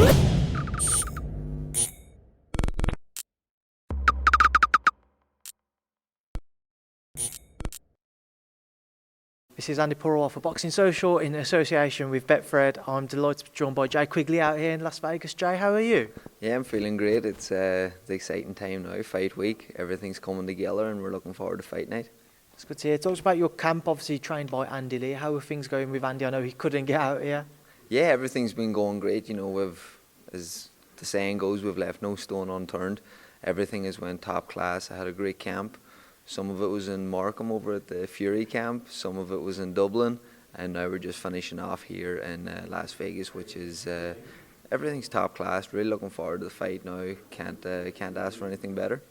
This is Andi Purewal for Boxing Social in association with Betfred. I'm delighted to be joined by Jay Quigley out here in Las Vegas. Jay, how are you? Yeah, I'm feeling great. It's the exciting time now, fight week. Everything's coming together and we're looking forward to fight night. It's good to hear. Talk about your camp, obviously trained by Andi Lee. How are things going with Andi? I know he couldn't get out here. Yeah, everything's been going great. You know, as the saying goes, we've left no stone unturned. Everything has went top class. I had a great camp. Some of it was in Markham over at the Fury camp, some of it was in Dublin, and now we're just finishing off here in Las Vegas, which is everything's top class. Really looking forward to the fight now. Can't ask for anything better.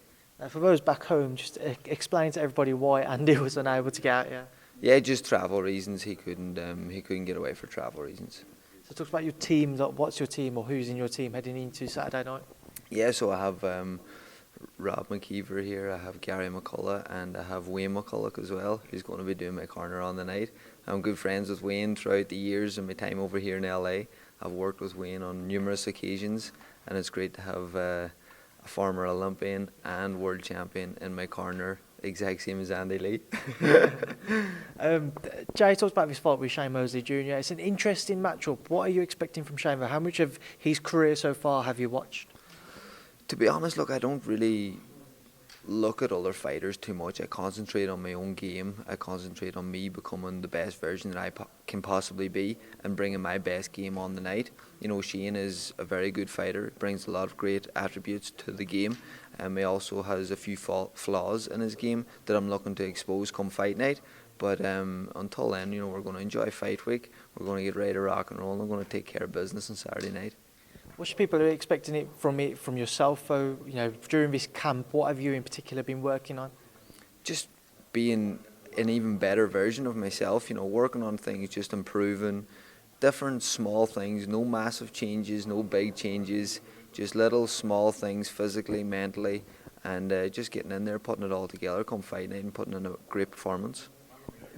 For those back home, just explain to everybody why Andi was unable to get out here. Yeah, just travel reasons. He couldn't get away for travel reasons. So talk about your team. What's your team, or who's in your team heading into Saturday night? Yeah, so I have Rob McKeever here, I have Gary McCullough, and I have Wayne McCullough as well, who's going to be doing my corner on the night. I'm good friends with Wayne throughout the years and my time over here in LA. I've worked with Wayne on numerous occasions, and it's great to have a former Olympian and world champion in my corner, exact same as Andi Lee. Jay talks about this fight with Shane Mosley Jr. It's an interesting matchup. What are you expecting from Shane? How much of his career so far have you watched? To be honest, look, I don't really look at other fighters too much. I concentrate on my own game. I concentrate on me becoming the best version that I can possibly be and bringing my best game on the night. You know, Shane is a very good fighter, brings a lot of great attributes to the game, and he also has a few flaws in his game that I'm looking to expose come fight night. But until then, you know, we're going to enjoy fight week. We're going to get ready to rock and roll, and we're going to take care of business on Saturday night. What should people be expecting from yourself, though? You know, during this camp, what have you in particular been working on? Just being an even better version of myself. You know, working on things, just improving, different small things. No massive changes, no big changes. Just little small things, physically, mentally, and just getting in there, putting it all together, come fight night, and putting in a great performance.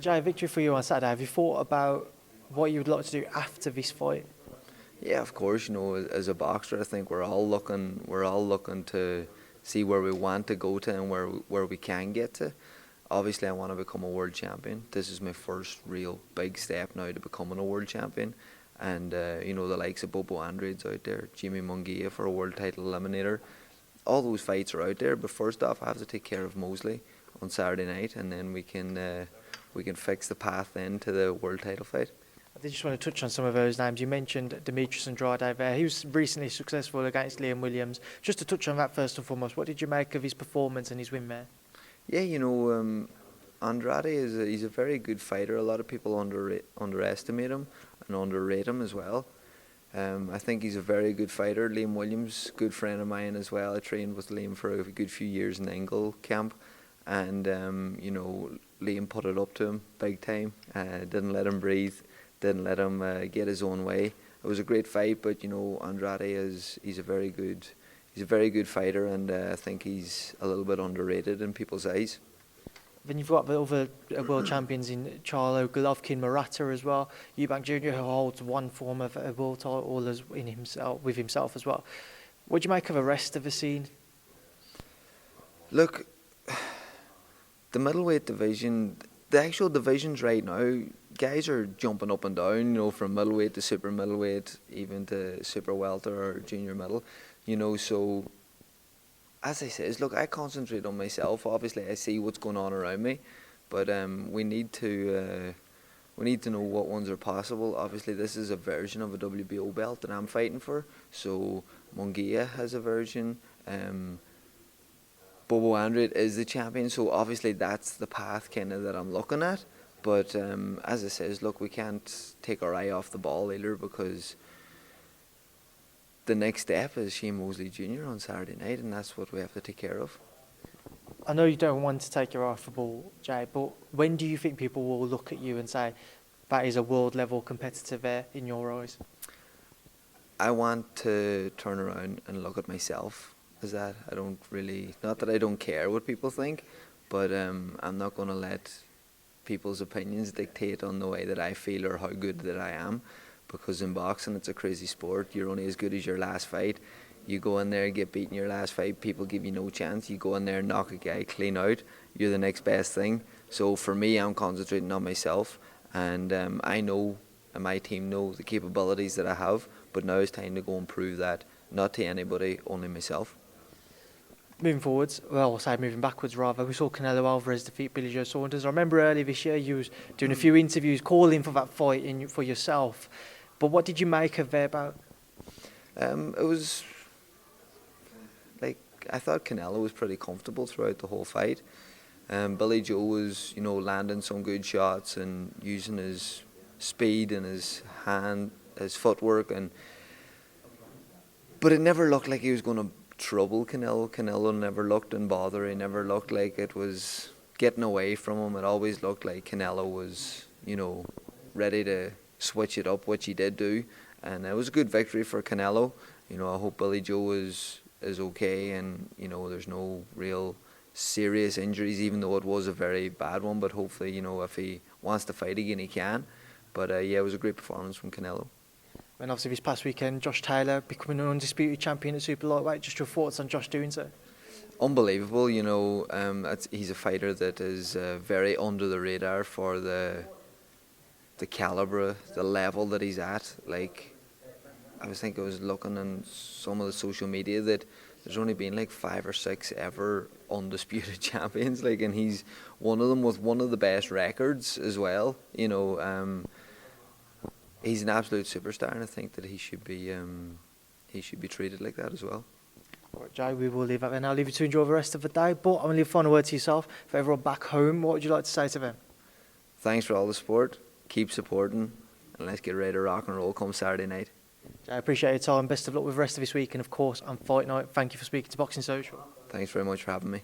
Jay, victory for you on Saturday. Have you thought about what you would like to do after this fight? Yeah, of course. You know, as a boxer, I think we're all looking to see where we want to go to and where we can get to. Obviously, I want to become a world champion. This is my first real big step now to becoming a world champion. And you know, the likes of Andrade's out there, Jaime Munguia for a world title eliminator. All those fights are out there. But first off, I have to take care of Mosley on Saturday night, and then we can fix the path then to the world title fight. I just want to touch on some of those names. You mentioned Demetrius Andrade there. He was recently successful against Liam Williams. Just to touch on that first and foremost, what did you make of his performance and his win there? Yeah, you know, Andrade he's a very good fighter. A lot of people underestimate him and underrate him as well. I think he's a very good fighter. Liam Williams, good friend of mine as well. I trained with Liam for a good few years in the Engel camp, and you know, Liam put it up to him big time. Didn't let him breathe. Didn't let him get his own way. It was a great fight, but you know, Andrade he's a very good fighter, and I think he's a little bit underrated in people's eyes. Then you've got the other world champions in Charlo, Golovkin, Murata as well. Eubank Jr., who holds one form of a world title with himself as well. What do you make of the rest of the scene? Look, the middleweight division, the actual divisions right now, guys are jumping up and down, you know, from middleweight to super middleweight, even to super welter or junior middle, you know. So, as I said, look, I concentrate on myself. Obviously, I see what's going on around me, but we need to know what ones are possible. Obviously, this is a version of a WBO belt that I'm fighting for. So, Munguia has a version. Andrade is the champion. So, obviously, that's the path kind of that I'm looking at. But as I says, look, we can't take our eye off the ball either, because the next step is Shane Mosley Jr. on Saturday night, and that's what we have to take care of. I know you don't want to take your eye off the ball, Jay, but when do you think people will look at you and say that is a world level competitor there in your eyes? I want to turn around and look at myself as that. I don't really, not that I don't care what people think, but I'm not going to let people's opinions dictate on the way that I feel or how good that I am. because in boxing it's a crazy sport. You're only as good as your last fight. You go in there and get beaten your last fight, people give you no chance. You go in there and knock a guy clean out, you're the next best thing. So for me, I'm concentrating on myself, and I know, and my team know the capabilities that I have, but now it's time to go and prove that, not to anybody, only myself. Moving forwards, well, I'll say moving backwards rather, we saw Canelo Alvarez defeat Billy Joe Saunders. I remember earlier this year you was doing a few interviews calling for that fight for yourself. But what did you make of their bout? It was like, I thought Canelo was pretty comfortable throughout the whole fight. Billy Joe was, landing some good shots and using his speed and his footwork, but it never looked like he was going to trouble Canelo. Canelo never looked in bother. He never looked like it was getting away from him. It always looked like Canelo was, ready to switch it up, which he did do, and it was a good victory for Canelo. I hope Billy Joe is okay, and there's no real serious injuries, even though it was a very bad one. But hopefully, if he wants to fight again, he can. But yeah, it was a great performance from Canelo. And obviously this past weekend, Josh Taylor becoming an undisputed champion at super lightweight. Just your thoughts on Josh doing so? Unbelievable. He's a fighter that is very under the radar for the calibre, the level that he's at. Like, I was looking on some of the social media that there's only been like 5 or 6 ever undisputed champions, and he's one of them with one of the best records as well. He's an absolute superstar, and I think that he should be treated like that as well. Right, Jay, we will leave that there. I'll leave you to enjoy the rest of the day, but I'm going to leave a final word to yourself. For everyone back home, what would you like to say to them? Thanks for all the support. Keep supporting, and let's get ready to rock and roll come Saturday night. Jay, I appreciate your time. Best of luck with the rest of this week, and of course on Fight Night. Thank you for speaking to Boxing Social. Thanks very much for having me.